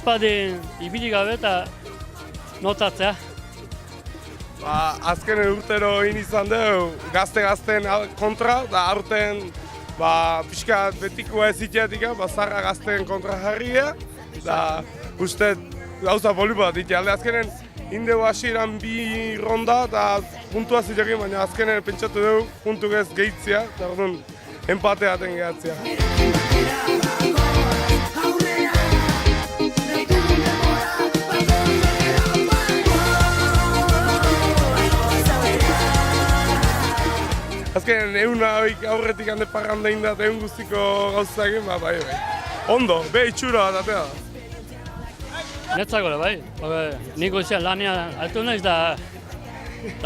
Espadin ibili gabe eta notatzea. Azkenen urtero egin izan dugu gazte-gazten kontra, da aurten pixka betikoa ez iteatik, zarra gazten kontra jarria, da uste gauza poli bat ditu. Alde azkenen indegu hasieran 2 ronda eta puntua zitekin, baina azkenen pentsatu dugu puntuk ez gehitzea, eta orduan enpatea aten gehatzea. Azken aurretik hande parranda indat egun guztiko gauzakin, bai. Ondo, itxura bat atea da. Netzako da, bai. Nik goizean lanean altu naiz da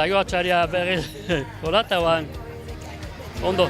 joatxaria berriz horatagoan. Ondo.